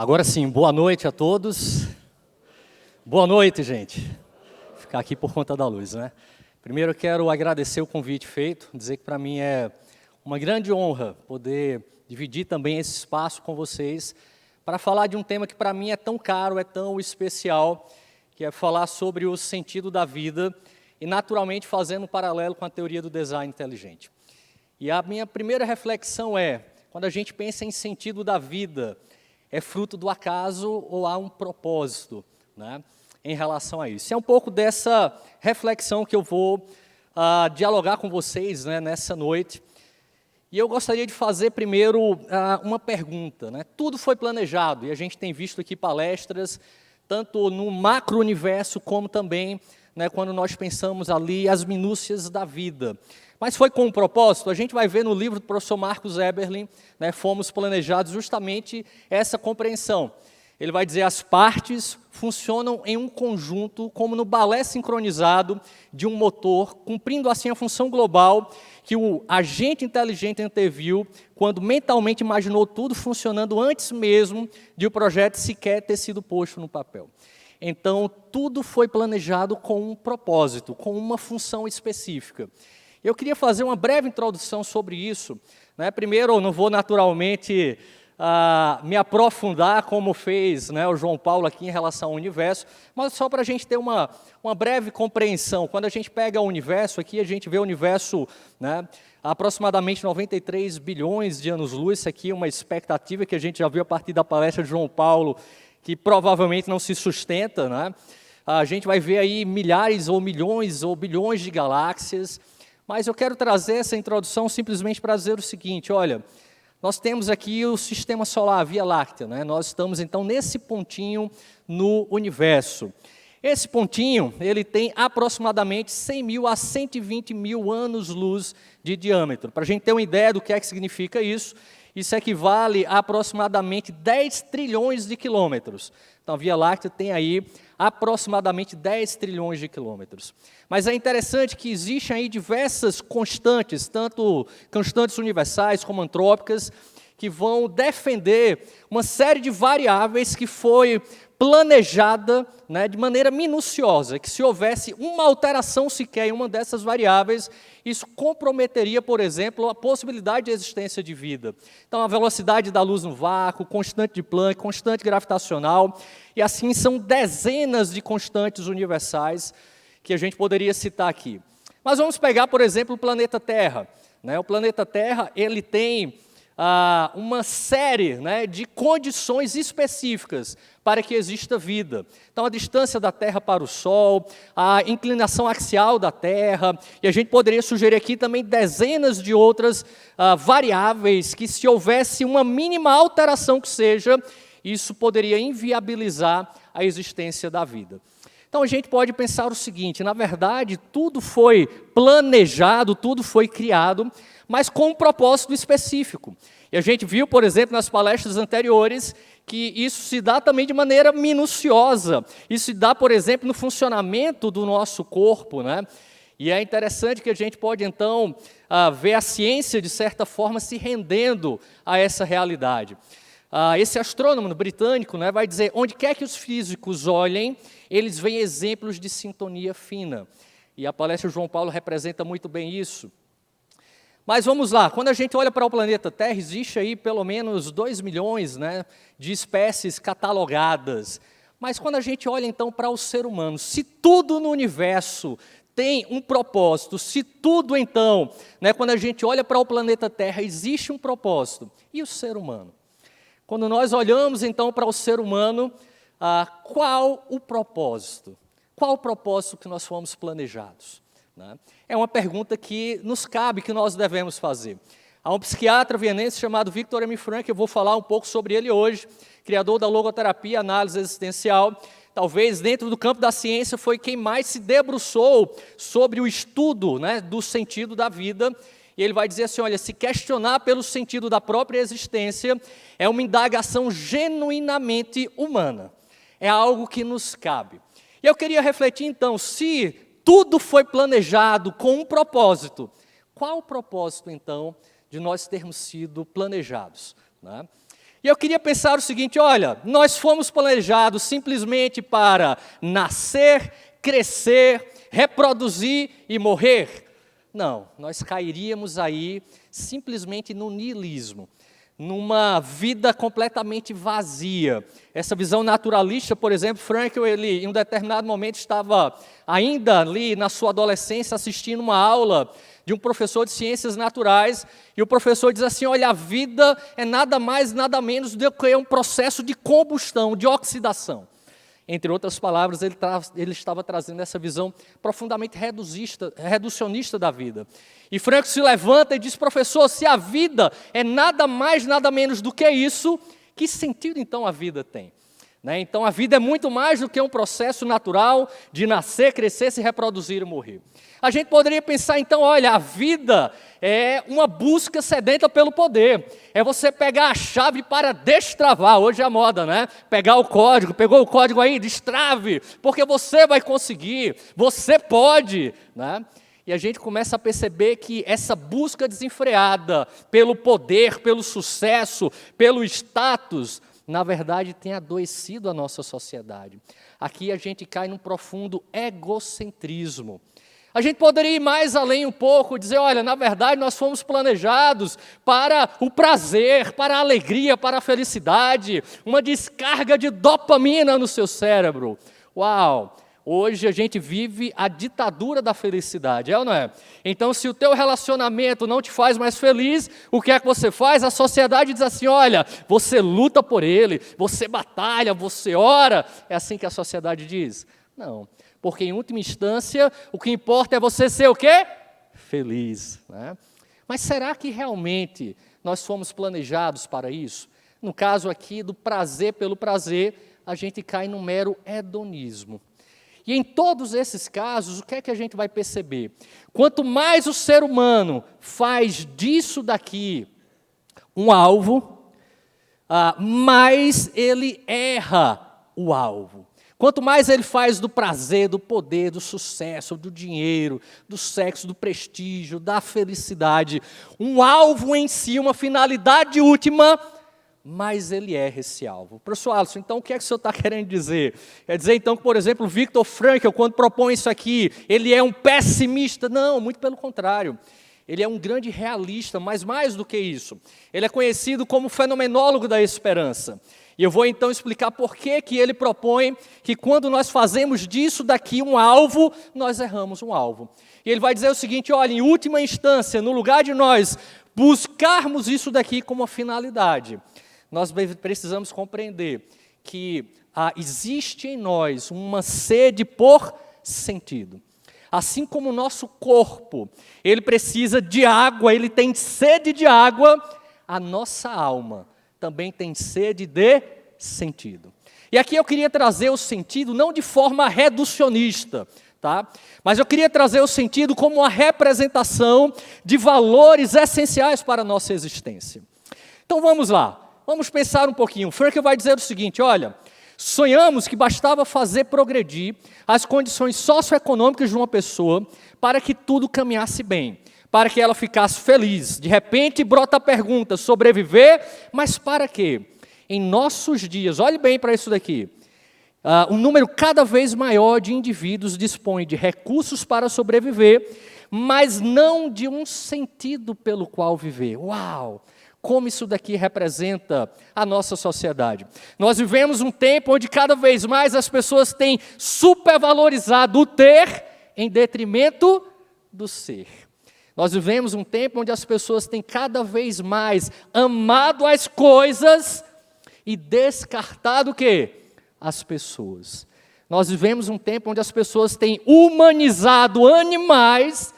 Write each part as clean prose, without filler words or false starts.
Agora sim, boa noite a todos. Boa noite, gente. Vou ficar aqui por conta da luz, né? Primeiro eu quero agradecer o convite feito, dizer que para mim é uma grande honra poder dividir também esse espaço com vocês para falar de um tema que para mim é tão caro, é tão especial, que é falar sobre o sentido da vida e naturalmente fazendo um paralelo com a teoria do design inteligente. E a minha primeira reflexão é, quando a gente pensa em sentido da vida, é fruto do acaso ou há um propósito, né, em relação a isso? É um pouco dessa reflexão que eu vou dialogar com vocês, né, nessa noite. E eu gostaria de fazer primeiro uma pergunta, né? Tudo foi planejado e a gente tem visto aqui palestras, tanto no macro-universo como também, né, quando nós pensamos ali as minúcias da vida. Mas foi com um propósito? A gente vai ver no livro do professor Marcos Eberlin, né, fomos planejados justamente essa compreensão. Ele vai dizer, as partes funcionam em um conjunto, como no balé sincronizado de um motor, cumprindo assim a função global que o agente inteligente anteviu quando mentalmente imaginou tudo funcionando antes mesmo de o projeto sequer ter sido posto no papel. Então, tudo foi planejado com um propósito, com uma função específica. Eu queria fazer uma breve introdução sobre isso, né? Primeiro, eu não vou naturalmente me aprofundar como fez, né, o João Paulo aqui em relação ao universo, mas só para a gente ter uma breve compreensão. Quando a gente pega o universo aqui, a gente vê o universo, né, aproximadamente 93 bilhões de anos-luz. Isso aqui é uma expectativa que a gente já viu a partir da palestra de João Paulo, que provavelmente não se sustenta, né? A gente vai ver aí milhares ou milhões ou bilhões de galáxias. Mas eu quero trazer essa introdução simplesmente para dizer o seguinte, olha, nós temos aqui o Sistema Solar, a Via Láctea, né? Nós estamos então nesse pontinho no universo. Esse pontinho, ele tem aproximadamente 100 mil a 120 mil anos-luz de diâmetro. Para a gente ter uma ideia do que é que significa isso, isso equivale a aproximadamente 10 trilhões de quilômetros. Então a Via Láctea tem aí aproximadamente 10 trilhões de quilômetros. Mas é interessante que existem aí diversas constantes, tanto constantes universais como antrópicas, que vão defender uma série de variáveis que foi planejada, né, de maneira minuciosa, que se houvesse uma alteração sequer em uma dessas variáveis, isso comprometeria, por exemplo, a possibilidade de existência de vida. Então, a velocidade da luz no vácuo, constante de Planck, constante gravitacional, e assim são dezenas de constantes universais que a gente poderia citar aqui. Mas vamos pegar, por exemplo, o planeta Terra, né? O planeta Terra, ele tem uma série, né, de condições específicas para que exista vida. Então, a distância da Terra para o Sol, a inclinação axial da Terra, e a gente poderia sugerir aqui também dezenas de outras variáveis que, se houvesse uma mínima alteração que seja, isso poderia inviabilizar a existência da vida. Então, a gente pode pensar o seguinte, na verdade, tudo foi planejado, tudo foi criado, mas com um propósito específico. E a gente viu, por exemplo, nas palestras anteriores, que isso se dá também de maneira minuciosa. Isso se dá, por exemplo, no funcionamento do nosso corpo, né? E é interessante que a gente pode, então, ver a ciência, de certa forma, se rendendo a essa realidade. Esse astrônomo britânico, né, vai dizer, onde quer que os físicos olhem, eles veem exemplos de sintonia fina. E a palestra de João Paulo representa muito bem isso. Mas vamos lá, quando a gente olha para o planeta Terra, existe aí pelo menos 2 milhões, né, de espécies catalogadas. Mas quando a gente olha então para o ser humano, se tudo no universo tem um propósito, se tudo então, né, quando a gente olha para o planeta Terra, existe um propósito, e o ser humano? Quando nós olhamos então para o ser humano, qual o propósito? Qual o propósito que nós fomos planejados? Né? É uma pergunta que nos cabe, que nós devemos fazer. Há um psiquiatra vienense chamado Viktor M. Frankl, eu vou falar um pouco sobre ele hoje, criador da logoterapia, análise existencial. Talvez dentro do campo da ciência foi quem mais se debruçou sobre o estudo, né, do sentido da vida. E ele vai dizer assim, olha, se questionar pelo sentido da própria existência é uma indagação genuinamente humana. É algo que nos cabe. E eu queria refletir então, se tudo foi planejado com um propósito, qual o propósito então de nós termos sido planejados, né? E eu queria pensar o seguinte, olha, nós fomos planejados simplesmente para nascer, crescer, reproduzir e morrer? Não, nós cairíamos aí simplesmente no niilismo, numa vida completamente vazia. Essa visão naturalista, por exemplo, Frankl, ele em um determinado momento estava ainda ali na sua adolescência assistindo uma aula de um professor de ciências naturais, e o professor diz assim, olha, a vida é nada mais, nada menos do que um processo de combustão, de oxidação. Entre outras palavras, ele estava trazendo essa visão profundamente reducionista da vida. E Frankl se levanta e diz, professor, se a vida é nada mais, nada menos do que isso, que sentido então a vida tem? Então a vida é muito mais do que um processo natural de nascer, crescer, se reproduzir e morrer. A gente poderia pensar então, olha, a vida é uma busca sedenta pelo poder. É você pegar a chave para destravar, hoje é a moda, né? Pegar o código, pegou o código aí, destrave, porque você vai conseguir, você pode, né? E a gente começa a perceber que essa busca desenfreada pelo poder, pelo sucesso, pelo status, na verdade tem adoecido a nossa sociedade. Aqui a gente cai num profundo egocentrismo. A gente poderia ir mais além um pouco, dizer, olha, na verdade nós fomos planejados para o prazer, para a alegria, para a felicidade, uma descarga de dopamina no seu cérebro. Uau! Hoje a gente vive a ditadura da felicidade, é ou não é? Então, se o teu relacionamento não te faz mais feliz, o que é que você faz? A sociedade diz assim, olha, você luta por ele, você batalha, você ora. É assim que a sociedade diz? Não, porque em última instância, o que importa é você ser o quê? Feliz, né? Mas será que realmente nós fomos planejados para isso? No caso aqui do prazer pelo prazer, a gente cai no mero hedonismo. E em todos esses casos, o que é que a gente vai perceber? Quanto mais o ser humano faz disso daqui um alvo, mais ele erra o alvo. Quanto mais ele faz do prazer, do poder, do sucesso, do dinheiro, do sexo, do prestígio, da felicidade, um alvo em si, uma finalidade última, mas ele erra esse alvo. Professor Alisson, então o que é que o senhor está querendo dizer? Quer dizer então que, por exemplo, Viktor Frankl, quando propõe isso aqui, ele é um pessimista? Não, muito pelo contrário. Ele é um grande realista, mas mais do que isso. Ele é conhecido como fenomenólogo da esperança. E eu vou então explicar por que ele propõe que quando nós fazemos disso daqui um alvo, nós erramos um alvo. E ele vai dizer o seguinte, olha, em última instância, no lugar de nós buscarmos isso daqui como uma finalidade, nós precisamos compreender que existe em nós uma sede por sentido. Assim como o nosso corpo, ele precisa de água, ele tem sede de água, a nossa alma também tem sede de sentido. E aqui eu queria trazer o sentido não de forma reducionista, tá? Mas eu queria trazer o sentido como uma representação de valores essenciais para a nossa existência. Então vamos lá. Vamos pensar um pouquinho. Frankl vai dizer o seguinte, olha, sonhamos que bastava fazer progredir as condições socioeconômicas de uma pessoa para que tudo caminhasse bem, para que ela ficasse feliz. De repente brota a pergunta, sobreviver, mas para quê? Em nossos dias, olhe bem para isso daqui, um número cada vez maior de indivíduos dispõe de recursos para sobreviver, mas não de um sentido pelo qual viver. Uau! Como isso daqui representa a nossa sociedade. Nós vivemos um tempo onde cada vez mais as pessoas têm supervalorizado o ter em detrimento do ser. Nós vivemos um tempo onde as pessoas têm cada vez mais amado as coisas e descartado o quê? As pessoas. Nós vivemos um tempo onde as pessoas têm humanizado animais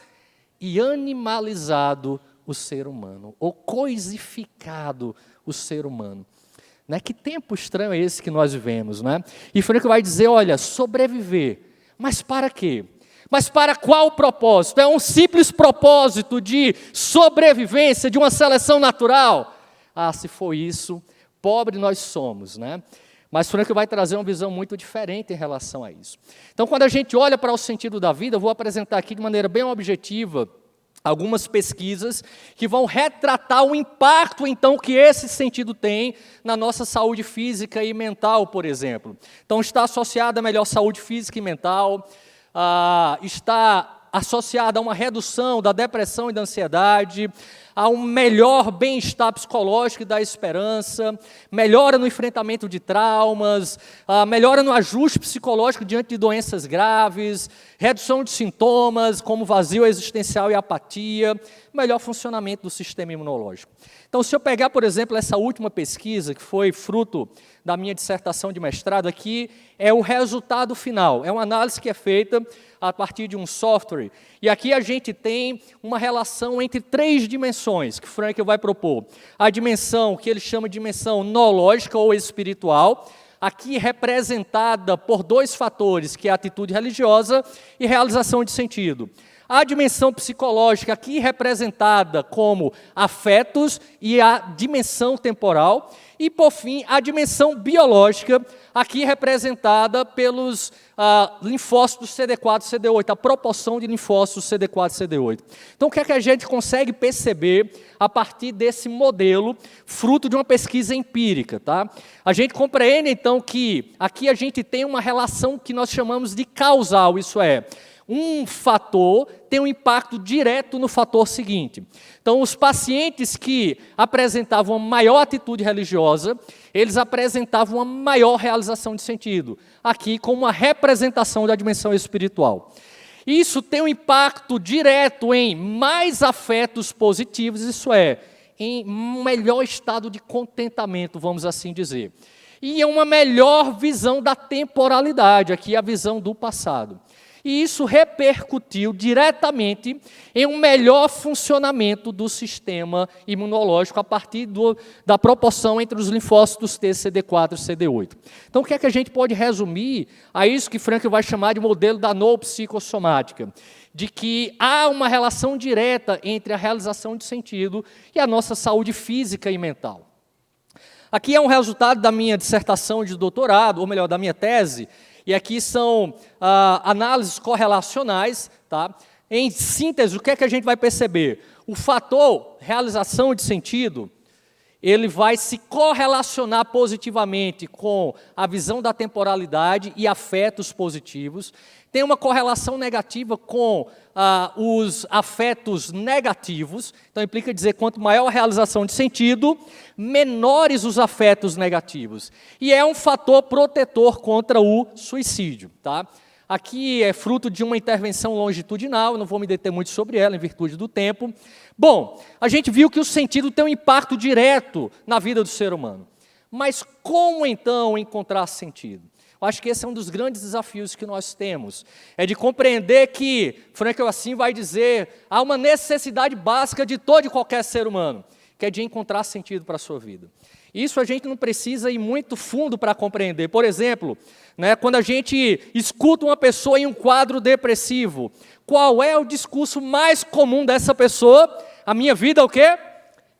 e animalizado o ser humano, ou coisificado o ser humano. Né? Que tempo estranho é esse que nós vivemos, né? E Frankl vai dizer, olha, sobreviver, mas para quê? Mas para qual propósito? É um simples propósito de sobrevivência, de uma seleção natural? Se for isso, pobre nós somos, né? Mas Frankl vai trazer uma visão muito diferente em relação a isso. Então, quando a gente olha para o sentido da vida, eu vou apresentar aqui de maneira bem objetiva algumas pesquisas que vão retratar o impacto, então, que esse sentido tem na nossa saúde física e mental, por exemplo. Então, está associado à melhor saúde física e mental, está associada a uma redução da depressão e da ansiedade, a um melhor bem-estar psicológico e da esperança, melhora no enfrentamento de traumas, melhora no ajuste psicológico diante de doenças graves, redução de sintomas como vazio existencial e apatia, melhor funcionamento do sistema imunológico. Então, se eu pegar, por exemplo, essa última pesquisa, que foi fruto da minha dissertação de mestrado, aqui é o resultado final, é uma análise que é feita a partir de um software, e aqui a gente tem uma relação entre 3 dimensões que o Frank vai propor. A dimensão que ele chama de dimensão noológica ou espiritual, aqui representada por 2 fatores, que é a atitude religiosa e realização de sentido. A dimensão psicológica, aqui representada como afetos e a dimensão temporal. E, por fim, a dimensão biológica, aqui representada pelos linfócitos CD4 e CD8, a proporção de linfócitos CD4 e CD8. Então, o que é que a gente consegue perceber a partir desse modelo, fruto de uma pesquisa empírica? Tá? A gente compreende, então, que aqui a gente tem uma relação que nós chamamos de causal, isso é, um fator tem um impacto direto no fator seguinte. Então, os pacientes que apresentavam uma maior atitude religiosa, eles apresentavam uma maior realização de sentido, aqui com uma representação da dimensão espiritual. Isso tem um impacto direto em mais afetos positivos, isso é, em um melhor estado de contentamento, vamos assim dizer. E uma melhor visão da temporalidade, aqui a visão do passado. E isso repercutiu diretamente em um melhor funcionamento do sistema imunológico a partir da proporção entre os linfócitos T, CD4 e CD8. Então, o que é que a gente pode resumir a isso que Frank vai chamar de modelo da noopsicossomática? De que há uma relação direta entre a realização de sentido e a nossa saúde física e mental. Aqui é um resultado da minha dissertação de doutorado, ou melhor, da minha tese, e aqui são análises correlacionais, tá? Em síntese, o que é que a gente vai perceber? O fator realização de sentido, ele vai se correlacionar positivamente com a visão da temporalidade e afetos positivos. Tem uma correlação negativa com os afetos negativos. Então, implica dizer, quanto maior a realização de sentido, menores os afetos negativos. E é um fator protetor contra o suicídio. Tá? Aqui é fruto de uma intervenção longitudinal, não vou me deter muito sobre ela, em virtude do tempo. Bom, a gente viu que o sentido tem um impacto direto na vida do ser humano. Mas como, então, encontrar sentido? Eu acho que esse é um dos grandes desafios que nós temos. É de compreender que, Frank assim vai dizer, há uma necessidade básica de todo e qualquer ser humano, que é de encontrar sentido para a sua vida. Isso a gente não precisa ir muito fundo para compreender. Por exemplo, quando a gente escuta uma pessoa em um quadro depressivo, qual é o discurso mais comum dessa pessoa? A minha vida é o quê?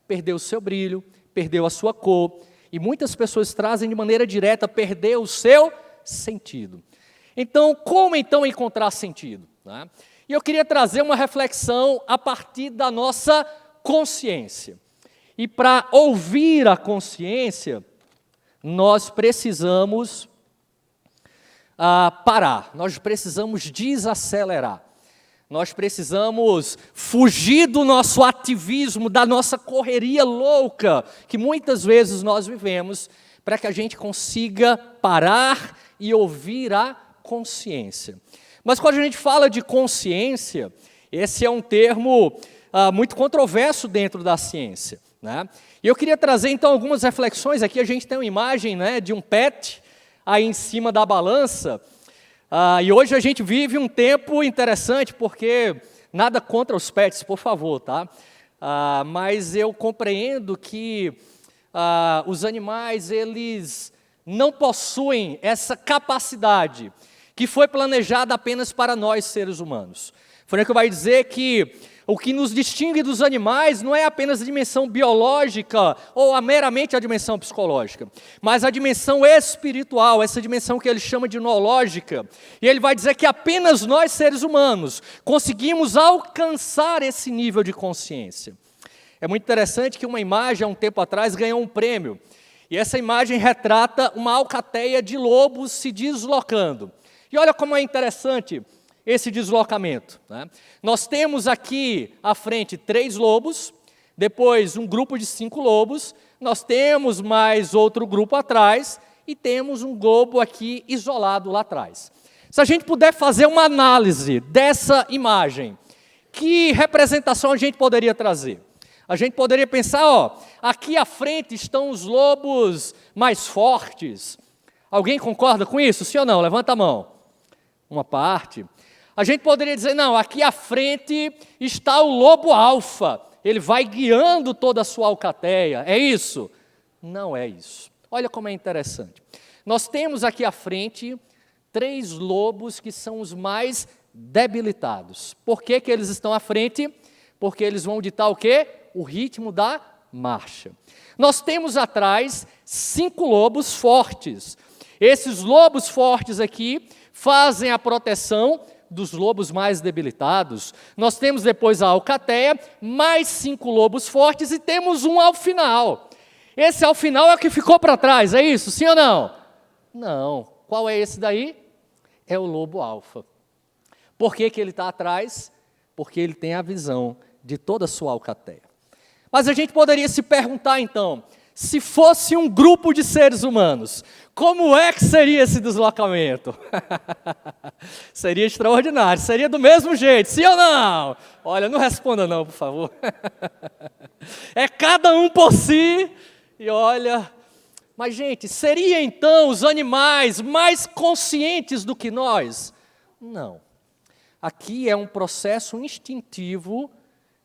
Perdeu o seu brilho, perdeu a sua cor. E muitas pessoas trazem de maneira direta, perdeu o seu sentido. Então, como então encontrar sentido? E eu queria trazer uma reflexão a partir da nossa consciência. E para ouvir a consciência, nós precisamos parar, nós precisamos desacelerar. Nós precisamos fugir do nosso ativismo, da nossa correria louca, que muitas vezes nós vivemos, para que a gente consiga parar e ouvir a consciência. Mas quando a gente fala de consciência, esse é um termo muito controverso dentro da ciência. E eu queria trazer então algumas reflexões. Aqui a gente tem uma imagem de um pet aí em cima da balança. E hoje a gente vive um tempo interessante, porque nada contra os pets, por favor, tá? Mas eu compreendo que os animais, eles não possuem essa capacidade que foi planejada apenas para nós, seres humanos. Frank vai dizer que O que nos distingue dos animais não é apenas a dimensão biológica ou meramente a dimensão psicológica, mas a dimensão espiritual, essa dimensão que ele chama de noológica. E ele vai dizer que apenas nós, seres humanos, conseguimos alcançar esse nível de consciência. É muito interessante que uma imagem, há um tempo atrás, ganhou um prêmio. E essa imagem retrata uma alcateia de lobos se deslocando. E olha como é interessante esse deslocamento, né? Nós temos aqui à frente 3 lobos, depois um grupo de 5 lobos, nós temos mais outro grupo atrás e temos um lobo aqui isolado lá atrás. Se a gente puder fazer uma análise dessa imagem, que representação a gente poderia trazer? A gente poderia pensar, aqui à frente estão os lobos mais fortes. Alguém concorda com isso? Sim ou não? Levanta a mão. Uma parte. A gente poderia dizer, não, aqui à frente está o lobo alfa, ele vai guiando toda a sua alcateia, é isso? Não é isso. Olha como é interessante. Nós temos aqui à frente 3 lobos que são os mais debilitados. Por que que eles estão à frente? Porque eles vão ditar o quê? O ritmo da marcha. Nós temos atrás 5 lobos fortes. Esses lobos fortes aqui fazem a proteção dos lobos mais debilitados. Nós temos depois a alcateia, mais 5 lobos fortes e temos um ao final. Esse ao final é o que ficou para trás, é isso? Sim ou não? Não. Qual é esse daí? É o lobo alfa. Por que que ele está atrás? Porque ele tem a visão de toda a sua alcateia. Mas a gente poderia se perguntar então, se fosse um grupo de seres humanos, como é que seria esse deslocamento? Seria extraordinário, seria do mesmo jeito, sim ou não? Olha, não responda não, por favor. É cada um por si, e olha... Mas, gente, seria então os animais mais conscientes do que nós? Não. Aqui é um processo instintivo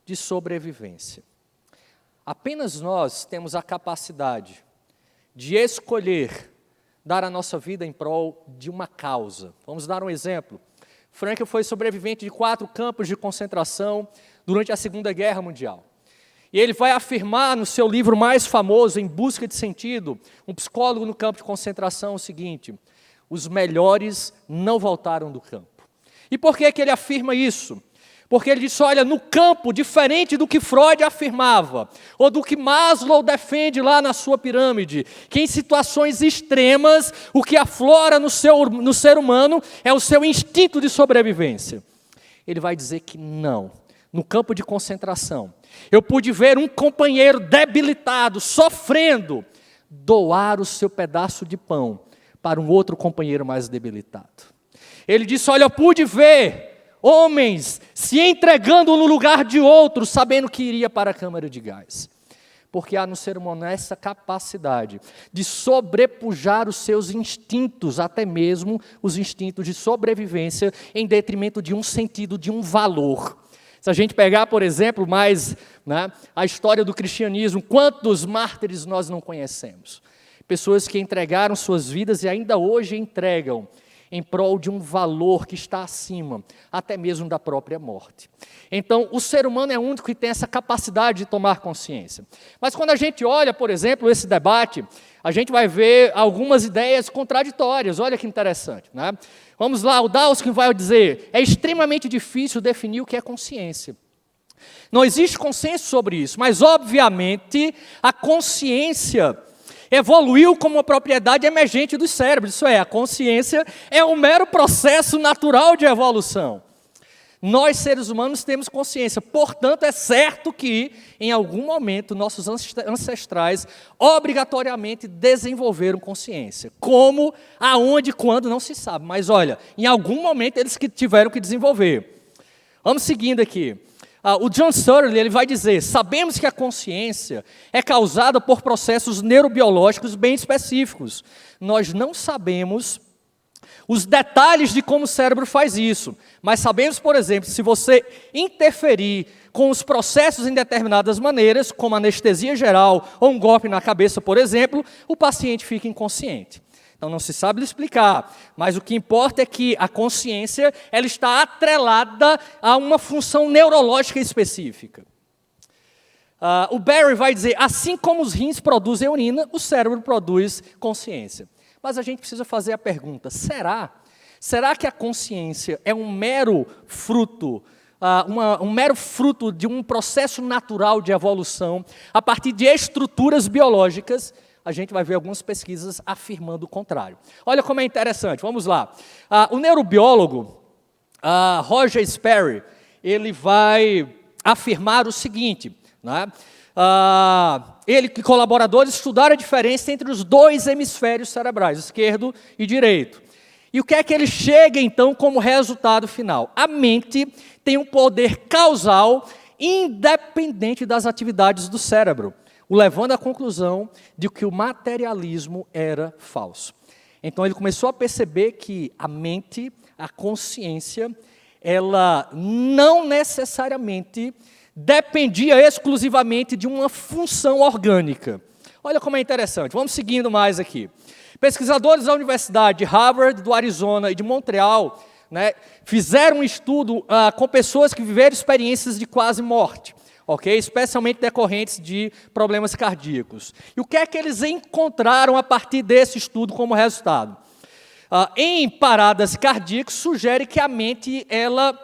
de sobrevivência. Apenas nós temos a capacidade de escolher dar a nossa vida em prol de uma causa. Vamos dar um exemplo. Frankl foi sobrevivente de 4 campos de concentração durante a Segunda Guerra Mundial. E ele vai afirmar no seu livro mais famoso, Em Busca de Sentido, um psicólogo no campo de concentração, o seguinte: os melhores não voltaram do campo. E por que que ele afirma isso? Porque ele disse, olha, no campo, diferente do que Freud afirmava, ou do que Maslow defende lá na sua pirâmide, que em situações extremas, o que aflora no ser humano é o seu instinto de sobrevivência. Ele vai dizer que não. No campo de concentração, eu pude ver um companheiro debilitado, sofrendo, doar o seu pedaço de pão para um outro companheiro mais debilitado. Ele disse, olha, eu pude ver homens se entregando no lugar de outros, sabendo que iria para a câmara de gás. Porque há no ser humano essa capacidade de sobrepujar os seus instintos, até mesmo os instintos de sobrevivência, em detrimento de um sentido, de um valor. Se a gente pegar, por exemplo, a história do cristianismo, quantos mártires nós não conhecemos? Pessoas que entregaram suas vidas e ainda hoje entregam em prol de um valor que está acima, até mesmo da própria morte. Então, o ser humano é o único que tem essa capacidade de tomar consciência. Mas quando a gente olha, por exemplo, esse debate, a gente vai ver algumas ideias contraditórias. Olha que interessante, né? Vamos lá, o Dawkins vai dizer, é extremamente difícil definir o que é consciência. Não existe consenso sobre isso, mas obviamente a consciência evoluiu como uma propriedade emergente do cérebro. Isso é, a consciência é um mero processo natural de evolução. Nós, seres humanos, temos consciência. Portanto, é certo que, em algum momento, nossos ancestrais obrigatoriamente desenvolveram consciência. Como, aonde, quando, não se sabe. Mas, olha, em algum momento eles tiveram que desenvolver. Vamos seguindo aqui. O John Searle, ele vai dizer, sabemos que a consciência é causada por processos neurobiológicos bem específicos. Nós não sabemos os detalhes de como o cérebro faz isso, mas sabemos, por exemplo, se você interferir com os processos em determinadas maneiras, como anestesia geral ou um golpe na cabeça, por exemplo, o paciente fica inconsciente. Então não se sabe explicar, mas o que importa é que a consciência ela está atrelada a uma função neurológica específica. O Barry vai dizer, assim como os rins produzem urina, o cérebro produz consciência. Mas a gente precisa fazer a pergunta, será que a consciência é um mero fruto, um mero fruto de um processo natural de evolução a partir de estruturas biológicas? A gente vai ver algumas pesquisas afirmando o contrário. Olha como é interessante, vamos lá. O neurobiólogo Roger Sperry, ele vai afirmar o seguinte, né? Ele e colaboradores estudaram a diferença entre os dois hemisférios cerebrais, esquerdo e direito. E o que é que ele chega, então, como resultado final? A mente tem um poder causal independente das atividades do cérebro, o levando à conclusão de que o materialismo era falso. Então, ele começou a perceber que a mente, a consciência, ela não necessariamente dependia exclusivamente de uma função orgânica. Olha como é interessante, vamos seguindo mais aqui. Pesquisadores da Universidade de Harvard, do Arizona e de Montreal, né, fizeram um estudo com pessoas que viveram experiências de quase morte, ok? Especialmente decorrentes de problemas cardíacos. E o que é que eles encontraram a partir desse estudo como resultado? Em paradas cardíacas, sugere que a mente ela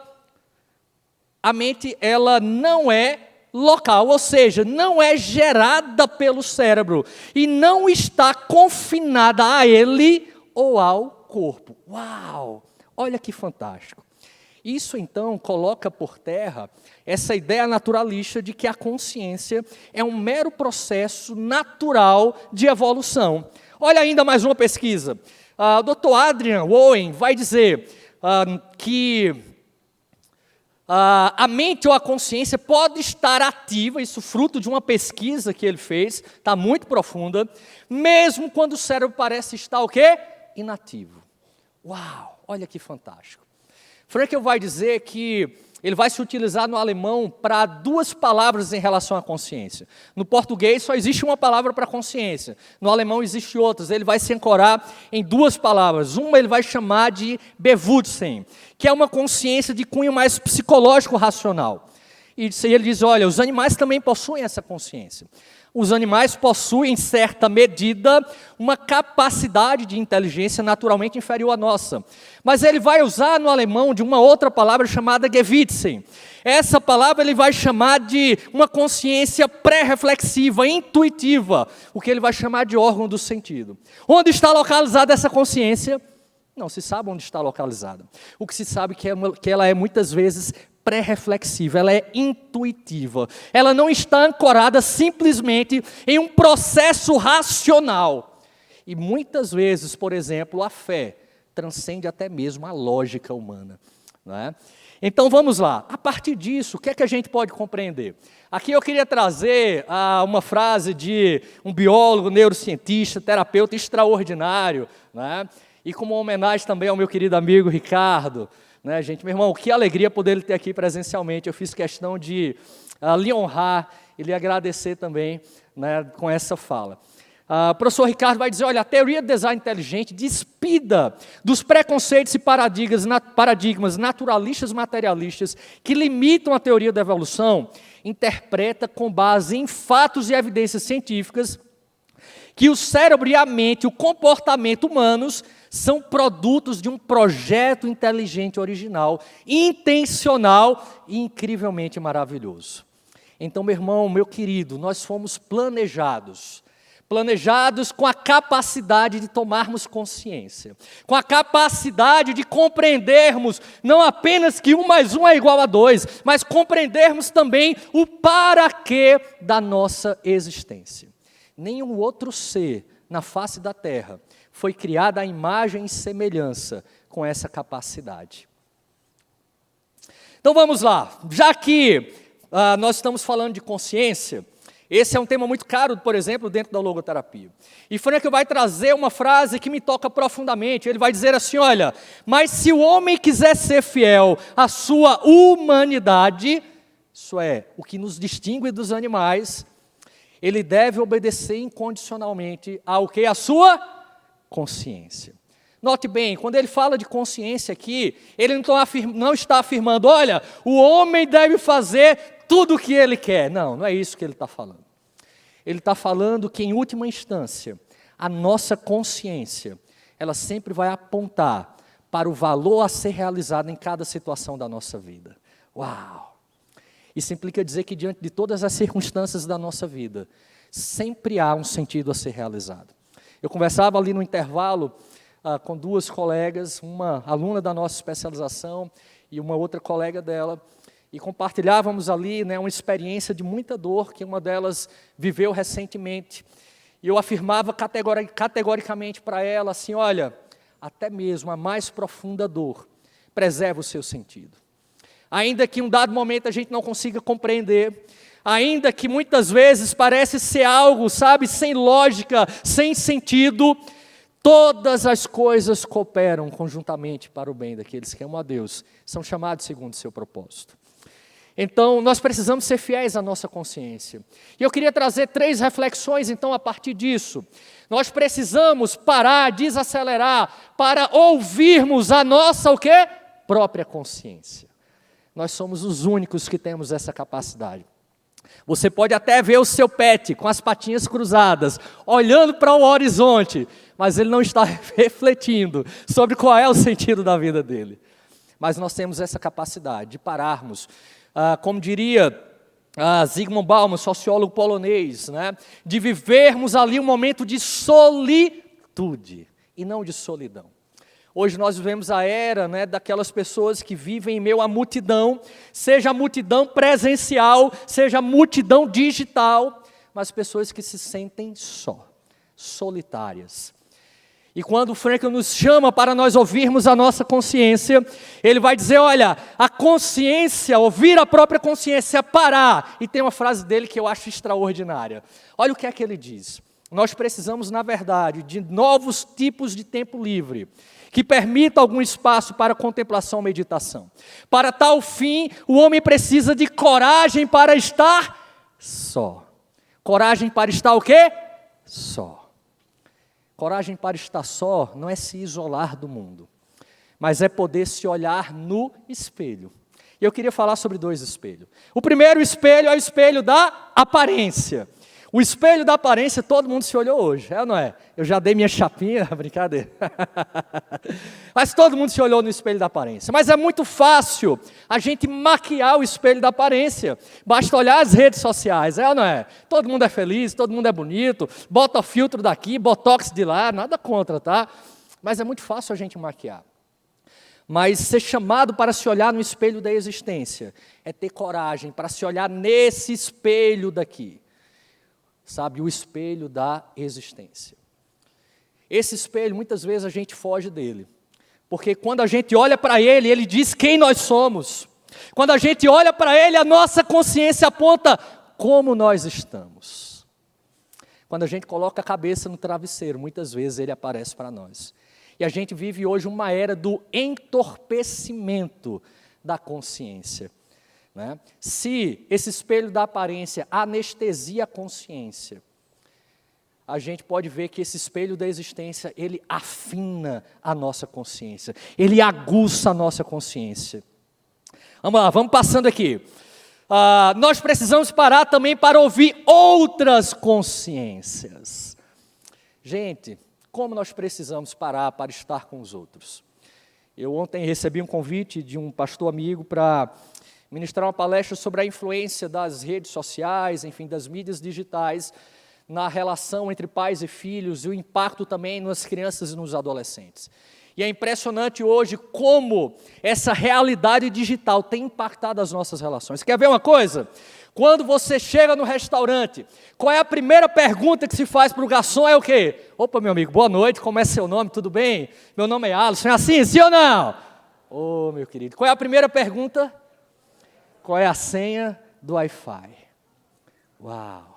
não é local, ou seja, não é gerada pelo cérebro e não está confinada a ele ou ao corpo. Uau! Olha que fantástico. Isso, então, coloca por terra essa ideia naturalista de que a consciência é um mero processo natural de evolução. Olha ainda mais uma pesquisa. O Dr. Adrian Owen vai dizer que a mente ou a consciência pode estar ativa, isso fruto de uma pesquisa que ele fez, está muito profunda, mesmo quando o cérebro parece estar o quê? Inativo. Uau, olha que fantástico. Frankel vai dizer que ele vai se utilizar no alemão para duas palavras em relação à consciência. No português só existe uma palavra para consciência, no alemão existe outras, ele vai se ancorar em duas palavras. Uma ele vai chamar de Bewusstsein, que é uma consciência de cunho mais psicológico-racional. E ele diz, olha, os animais também possuem essa consciência. Os animais possuem, em certa medida, uma capacidade de inteligência naturalmente inferior à nossa. Mas ele vai usar no alemão de uma outra palavra chamada Gewissen. Essa palavra ele vai chamar de uma consciência pré-reflexiva, intuitiva, o que ele vai chamar de órgão do sentido. Onde está localizada essa consciência? Não se sabe onde está localizada. O que se sabe é que ela é muitas vezes pré-reflexiva, ela é intuitiva. Ela não está ancorada simplesmente em um processo racional. E muitas vezes, por exemplo, a fé transcende até mesmo a lógica humana, não é? Então vamos lá, a partir disso, o que é que a gente pode compreender? Aqui eu queria trazer uma frase de um biólogo, neurocientista, terapeuta extraordinário, né? E como uma homenagem também ao meu querido amigo Ricardo, né, gente, meu irmão, que alegria poder ele ter aqui presencialmente. Eu fiz questão de lhe honrar e lhe agradecer também, né, com essa fala. O professor Ricardo vai dizer, olha, a teoria do design inteligente despida dos preconceitos e paradigmas naturalistas materialistas que limitam a teoria da evolução, interpreta com base em fatos e evidências científicas que o cérebro e a mente, o comportamento humanos, são produtos de um projeto inteligente original, intencional e incrivelmente maravilhoso. Então, meu irmão, meu querido, nós fomos planejados com a capacidade de tomarmos consciência, com a capacidade de compreendermos não apenas que 1 mais 1 é igual a 2, mas compreendermos também o para quê da nossa existência. Nenhum outro ser na face da terra foi criado à imagem e semelhança com essa capacidade. Então vamos lá, já que nós estamos falando de consciência, esse é um tema muito caro, por exemplo, dentro da logoterapia. E Frankl vai trazer uma frase que me toca profundamente. Ele vai dizer assim, olha, mas se o homem quiser ser fiel à sua humanidade, isso é, o que nos distingue dos animais, ele deve obedecer incondicionalmente ao que? A sua consciência. Note bem, quando ele fala de consciência aqui, ele não está afirmando, olha, o homem deve fazer tudo o que ele quer. Não, não é isso que ele está falando. Ele está falando que, em última instância, a nossa consciência, ela sempre vai apontar para o valor a ser realizado em cada situação da nossa vida. Uau! Isso implica dizer que, diante de todas as circunstâncias da nossa vida, sempre há um sentido a ser realizado. Eu conversava ali no intervalo com duas colegas, uma aluna da nossa especialização e uma outra colega dela, e compartilhávamos ali, né, uma experiência de muita dor que uma delas viveu recentemente. E eu afirmava categoricamente para ela assim, olha, até mesmo a mais profunda dor preserva o seu sentido. Ainda que em um dado momento a gente não consiga compreender, ainda que muitas vezes parece ser algo, sabe, sem lógica, sem sentido, todas as coisas cooperam conjuntamente para o bem daqueles que amam a Deus, são chamados segundo o seu propósito. Então, nós precisamos ser fiéis à nossa consciência. E eu queria trazer 3 reflexões, então, a partir disso. Nós precisamos parar, desacelerar, para ouvirmos a nossa, o quê? Própria consciência. Nós somos os únicos que temos essa capacidade. Você pode até ver o seu pet com as patinhas cruzadas, olhando para o horizonte, mas ele não está refletindo sobre qual é o sentido da vida dele. Mas nós temos essa capacidade de pararmos, como diria Zygmunt Bauman, sociólogo polonês, né, de vivermos ali um momento de solitude e não de solidão. Hoje nós vivemos a era, né, daquelas pessoas que vivem em meio à multidão, seja a multidão presencial, seja a multidão digital, mas pessoas que se sentem solitárias. E quando o Frankl nos chama para nós ouvirmos a nossa consciência, ele vai dizer, olha, a consciência, ouvir a própria consciência, parar. E tem uma frase dele que eu acho extraordinária. Olha o que é que ele diz. Nós precisamos, na verdade, de novos tipos de tempo livre, que permita algum espaço para contemplação e meditação. Para tal fim, o homem precisa de coragem para estar só. Coragem para estar o quê? Só. Coragem para estar só não é se isolar do mundo, mas é poder se olhar no espelho. E eu queria falar sobre 2 espelhos. O primeiro espelho é o espelho da aparência. O espelho da aparência, todo mundo se olhou hoje, é ou não é? Eu já dei minha chapinha, brincadeira. Mas todo mundo se olhou no espelho da aparência. Mas é muito fácil a gente maquiar o espelho da aparência. Basta olhar as redes sociais, é ou não é? Todo mundo é feliz, todo mundo é bonito, bota filtro daqui, botox de lá, nada contra, tá? Mas é muito fácil a gente maquiar. Mas ser chamado para se olhar no espelho da existência é ter coragem para se olhar nesse espelho daqui. Sabe, o espelho da existência. Esse espelho, muitas vezes a gente foge dele, porque quando a gente olha para ele, ele diz quem nós somos. Quando a gente olha para ele, a nossa consciência aponta como nós estamos. Quando a gente coloca a cabeça no travesseiro, muitas vezes ele aparece para nós. E a gente vive hoje uma era do entorpecimento da consciência. Né? Se esse espelho da aparência anestesia a consciência, a gente pode ver que esse espelho da existência, ele afina a nossa consciência, ele aguça a nossa consciência. Vamos lá, vamos passando aqui. Nós precisamos parar também para ouvir outras consciências. Gente, como nós precisamos parar para estar com os outros? Eu ontem recebi um convite de um pastor amigo para ministrar uma palestra sobre a influência das redes sociais, enfim, das mídias digitais, na relação entre pais e filhos e o impacto também nas crianças e nos adolescentes. E é impressionante hoje como essa realidade digital tem impactado as nossas relações. Quer ver uma coisa? Quando você chega no restaurante, qual é a primeira pergunta que se faz para o garçom? É o quê? Opa, meu amigo, boa noite, como é seu nome, tudo bem? Meu nome é Alisson, é assim, sim ou não? Ô, meu querido, qual é a primeira pergunta? Qual é a senha do Wi-Fi? Uau!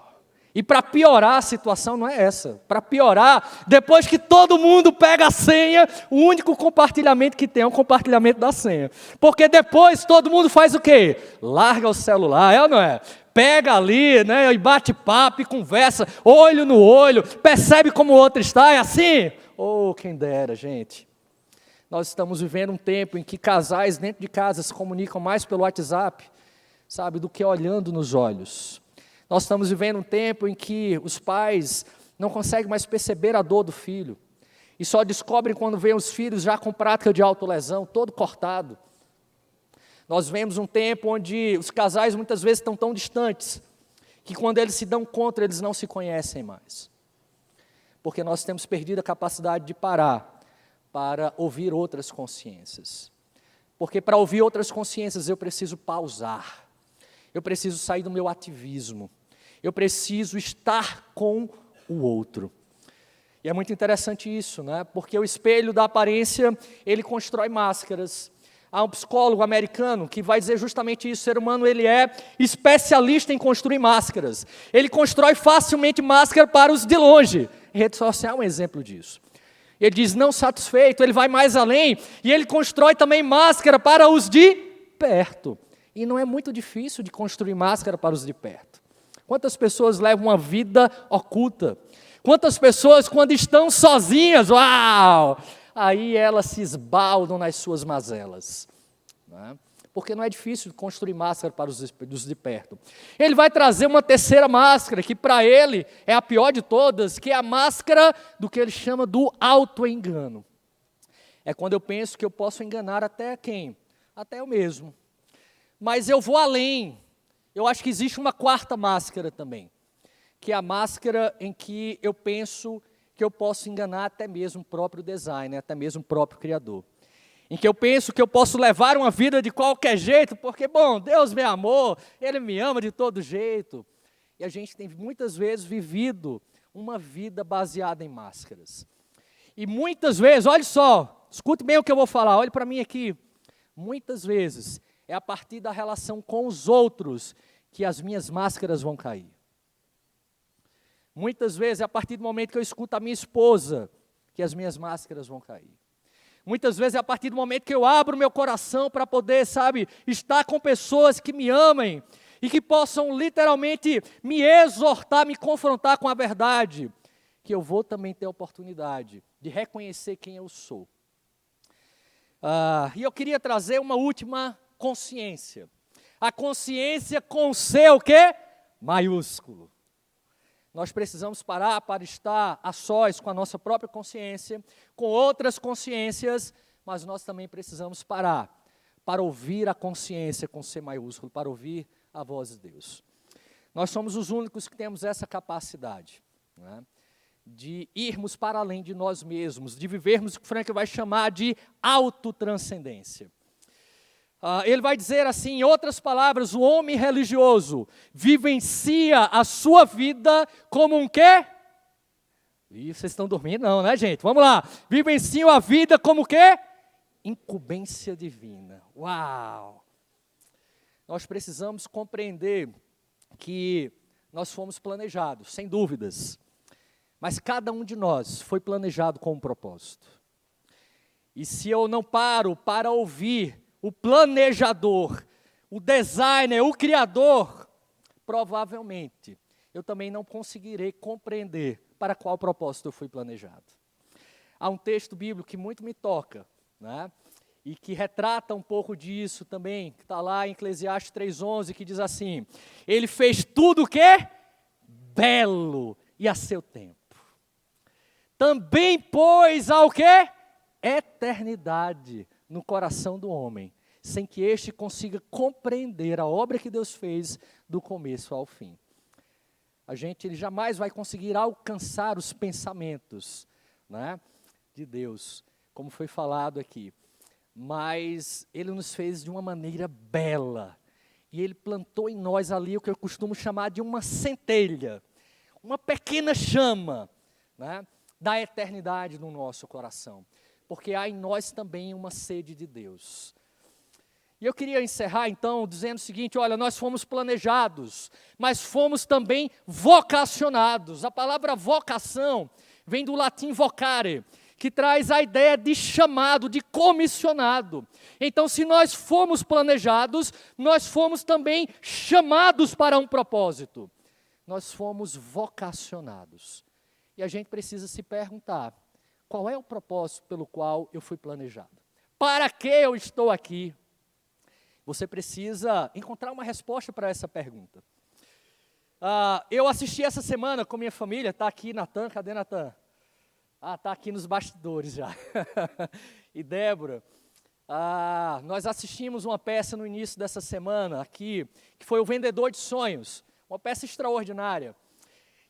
E para piorar a situação não é essa. Para piorar, depois que todo mundo pega a senha, o único compartilhamento que tem é o compartilhamento da senha. Porque depois todo mundo faz o quê? Larga o celular, é ou não é? Pega ali, né, e bate papo e conversa, olho no olho, percebe como o outro está, é assim? Oh, quem dera, gente. Nós estamos vivendo um tempo em que casais dentro de casa se comunicam mais pelo WhatsApp, sabe, do que olhando nos olhos. Nós estamos vivendo um tempo em que os pais não conseguem mais perceber a dor do filho. E só descobrem quando veem os filhos já com prática de autolesão, todo cortado. Nós vemos um tempo onde os casais muitas vezes estão tão distantes, que quando eles se dão conta, eles não se conhecem mais. Porque nós temos perdido a capacidade de parar para ouvir outras consciências. Porque para ouvir outras consciências eu preciso pausar. Eu preciso sair do meu ativismo. Eu preciso estar com o outro. E é muito interessante isso, né? Porque o espelho da aparência, ele constrói máscaras. Há um psicólogo americano que vai dizer justamente isso: o ser humano ele é especialista em construir máscaras. Ele constrói facilmente máscara para os de longe. A rede social é um exemplo disso. Ele diz, não satisfeito, ele vai mais além, e ele constrói também máscara para os de perto. E não é muito difícil de construir máscara para os de perto. Quantas pessoas levam uma vida oculta? Quantas pessoas, quando estão sozinhas, uau! Aí elas se esbaldam nas suas mazelas. Né? Porque não é difícil construir máscara para os de perto. Ele vai trazer uma terceira máscara, que para ele é a pior de todas, que é a máscara do que ele chama do auto-engano. É quando eu penso que eu posso enganar até quem? Até eu mesmo. Mas eu vou além. Eu acho que existe uma quarta máscara também, que é a máscara em que eu penso que eu posso enganar até mesmo o próprio designer, até mesmo o próprio criador. Em que eu penso que eu posso levar uma vida de qualquer jeito, porque, bom, Deus me amou, Ele me ama de todo jeito. E a gente tem muitas vezes vivido uma vida baseada em máscaras. E muitas vezes, olha só, escute bem o que eu vou falar, olhe para mim aqui. Muitas vezes é a partir da relação com os outros que as minhas máscaras vão cair. Muitas vezes é a partir do momento que eu escuto a minha esposa que as minhas máscaras vão cair. Muitas vezes é a partir do momento que eu abro meu coração para poder, sabe, estar com pessoas que me amem e que possam literalmente me exortar, me confrontar com a verdade, que eu vou também ter a oportunidade de reconhecer quem eu sou. E eu queria trazer uma última consciência. A consciência com C, o quê? Maiúsculo. Nós precisamos parar para estar a sós com a nossa própria consciência, com outras consciências, mas nós também precisamos parar para ouvir a consciência com C maiúsculo, para ouvir a voz de Deus. Nós somos os únicos que temos essa capacidade, né, de irmos para além de nós mesmos, de vivermos o que Frank vai chamar de autotranscendência. Ele vai dizer assim, em outras palavras, o homem religioso vivencia a sua vida como um quê? Ih, vocês estão dormindo não, né, gente? Vamos lá. Vivenciam a vida como o quê? Incumbência divina. Uau! Nós precisamos compreender que nós fomos planejados, sem dúvidas. Mas cada um de nós foi planejado com um propósito. E se eu não paro para ouvir o planejador, o designer, o criador, provavelmente eu também não conseguirei compreender para qual propósito eu fui planejado. Há um texto bíblico que muito me toca, né? E que retrata um pouco disso também, que está lá em Eclesiastes 3:11, que diz assim, ele fez tudo o quê? Belo e a seu tempo. Também pôs ao quê? Eternidade no coração do homem, sem que este consiga compreender a obra que Deus fez do começo ao fim. Ele jamais vai conseguir alcançar os pensamentos, né, de Deus, como foi falado aqui. Mas Ele nos fez de uma maneira bela. E Ele plantou em nós ali o que eu costumo chamar de uma centelha, uma pequena chama, né, da eternidade no nosso coração. Porque há em nós também uma sede de Deus. E eu queria encerrar então dizendo o seguinte, olha, nós fomos planejados, mas fomos também vocacionados. A palavra vocação vem do latim vocare, que traz a ideia de chamado, de comissionado. Então, se nós fomos planejados, nós fomos também chamados para um propósito. Nós fomos vocacionados. E a gente precisa se perguntar, qual é o propósito pelo qual eu fui planejado? Para que eu estou aqui? Você precisa encontrar uma resposta para essa pergunta. Eu assisti essa semana com minha família, está aqui Natan, cadê Natan? Está aqui nos bastidores já. E Débora, nós assistimos uma peça no início dessa semana aqui, que foi O Vendedor de Sonhos, uma peça extraordinária.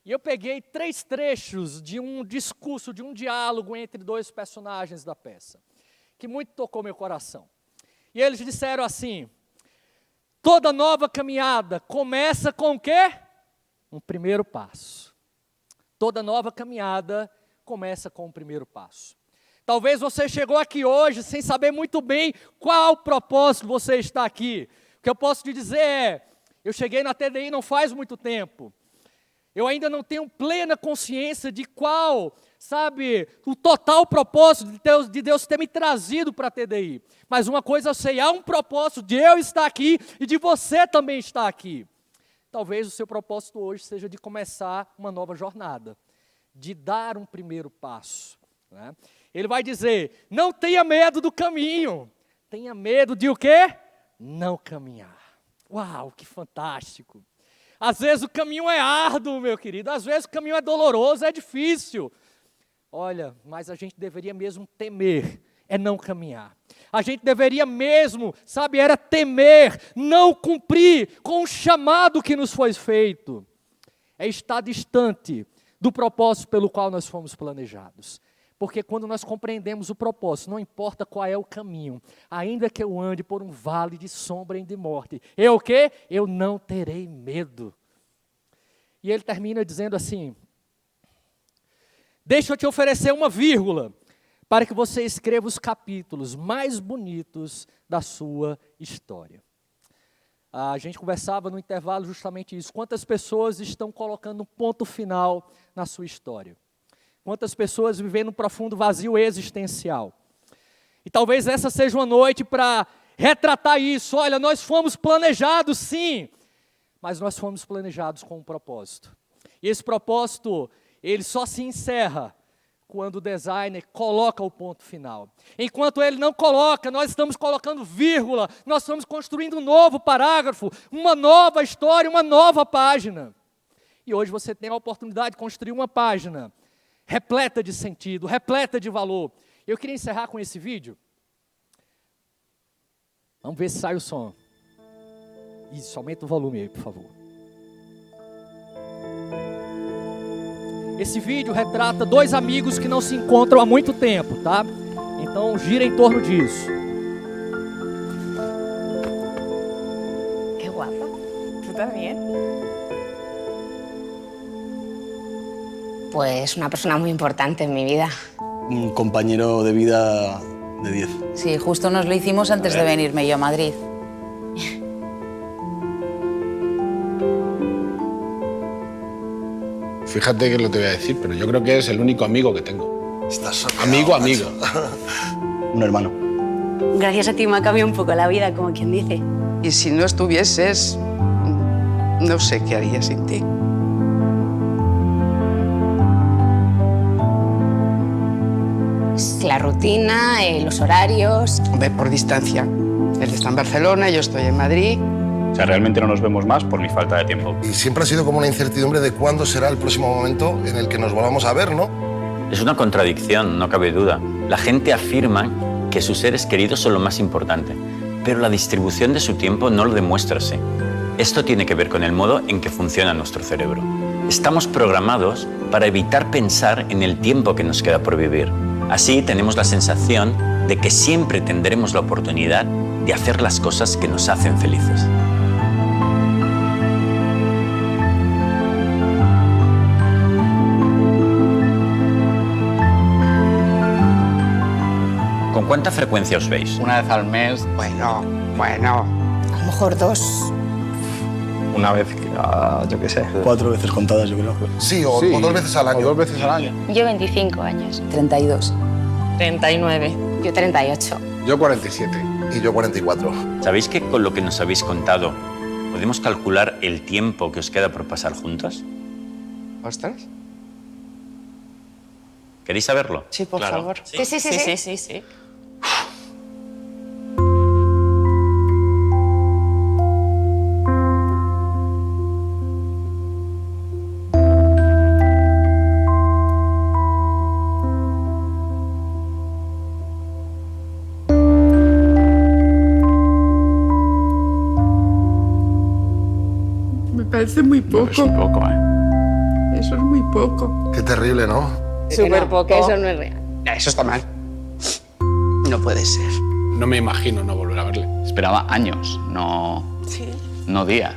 E eu peguei 3 trechos de um discurso, de um diálogo entre 2 personagens da peça, que muito tocou meu coração. E eles disseram assim: toda nova caminhada começa com o quê? Um primeiro passo. Toda nova caminhada começa com o primeiro passo. Talvez você chegou aqui hoje sem saber muito bem qual propósito você está aqui. O que eu posso te dizer é, eu cheguei na TDI não faz muito tempo. Eu ainda não tenho plena consciência de qual, o total propósito de Deus ter me trazido para a TDI. Mas uma coisa eu sei, há um propósito de eu estar aqui e de você também estar aqui. Talvez o seu propósito hoje seja de começar uma nova jornada, de dar um primeiro passo, né? Ele vai dizer, não tenha medo do caminho, tenha medo de o quê? Não caminhar. Uau, que fantástico! Às vezes o caminho é árduo, meu querido, às vezes o caminho é doloroso, é difícil. Olha, mas a gente deveria mesmo temer, não caminhar. A gente deveria mesmo, era temer, não cumprir com o chamado que nos foi feito. É estar distante do propósito pelo qual nós fomos planejados. Porque quando nós compreendemos o propósito, não importa qual é o caminho, ainda que eu ande por um vale de sombra e de morte, eu o quê? Eu não terei medo. E ele termina dizendo assim, deixa eu te oferecer uma vírgula, para que você escreva os capítulos mais bonitos da sua história. A gente conversava no intervalo justamente isso, quantas pessoas estão colocando um ponto final na sua história. Quantas pessoas vivendo um profundo vazio existencial. E talvez essa seja uma noite para retratar isso. Olha, nós fomos planejados sim, mas nós fomos planejados com um propósito. E esse propósito, ele só se encerra quando o designer coloca o ponto final. Enquanto ele não coloca, nós estamos colocando vírgula, nós estamos construindo um novo parágrafo, uma nova história, uma nova página. E hoje você tem a oportunidade de construir uma página repleta de sentido, repleta de valor. Eu queria encerrar com esse vídeo. Vamos ver se sai o som. Isso, aumenta o volume aí, por favor. Esse vídeo retrata 2 amigos que não se encontram há muito tempo, tá? Então gira em torno disso. Que guapa. Tu também? Pues una persona muy importante en mi vida. Un compañero de vida de 10. Sí, justo nos lo hicimos antes de venirme yo a Madrid. Fíjate que lo te voy a decir, pero yo creo que es el único amigo que tengo. Estás soñado, Amigo, amigo. Un hermano. Gracias a ti me ha cambiado un poco la vida, como quien dice. Y si no estuvieses, no sé qué haría sin ti. La rutina, los horarios. Ve por distancia. Él está en Barcelona, yo estoy en Madrid. O sea, realmente no nos vemos más por mi falta de tiempo. Y siempre ha sido como una incertidumbre de cuándo será el próximo momento en el que nos volvamos a ver, ¿no? Es una contradicción, no cabe duda. La gente afirma que sus seres queridos son lo más importante, pero la distribución de su tiempo no lo demuestra así. Esto tiene que ver con el modo en que funciona nuestro cerebro. Estamos programados para evitar pensar en el tiempo que nos queda por vivir. Así tenemos la sensación de que siempre tendremos la oportunidad de hacer las cosas que nos hacen felices. ¿Con cuánta frecuencia os veis? Una vez al mes. Bueno. A lo mejor 2. Una vez, yo qué sé. 4 veces contadas, yo creo. Sí, o 2 veces al año. O 2 veces al año. Yo 25 años. 32. 39. Yo 38. Yo 47. Y yo 44. ¿Sabéis que con lo que nos habéis contado podemos calcular el tiempo que os queda por pasar juntos? ¿Ostras? ¿Queréis saberlo? Sí, por Claro. favor. Sí, sí, sí, sí. sí. Me parece muy poco. Es un poco, ¿eh? Eso es muy poco. Qué terrible, ¿no? Súper poco. Eso no es real. Eso está mal. No puede ser. No me imagino no volver a verle. Esperaba años, no días.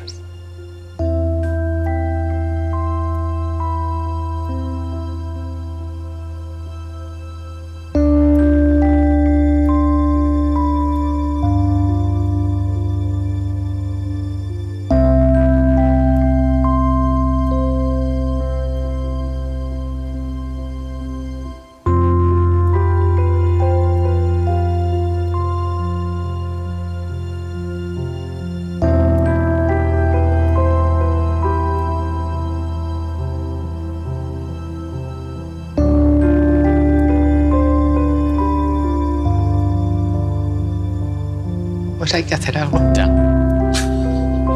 Pues hay que hacer algo. Ya.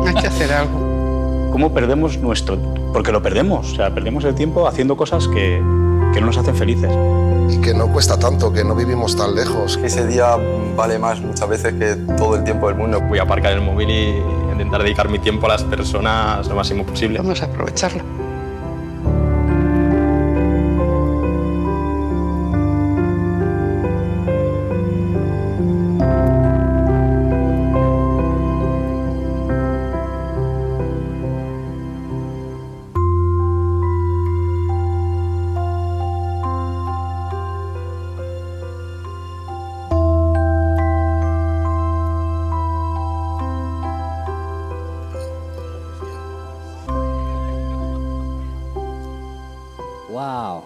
Hay que hacer algo. ¿Cómo perdemos nuestro...? Porque lo perdemos, o sea, perdemos el tiempo haciendo cosas que no nos hacen felices. Y que no cuesta tanto, que no vivimos tan lejos. Ese día vale más muchas veces que todo el tiempo del mundo. Voy a aparcar el móvil y intentar dedicar mi tiempo a las personas lo máximo posible. Vamos a aprovecharlo. Uau!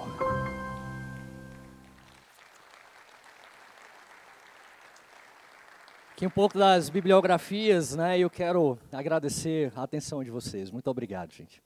Aqui um pouco das bibliografias, né? E eu quero agradecer a atenção de vocês. Muito obrigado, gente.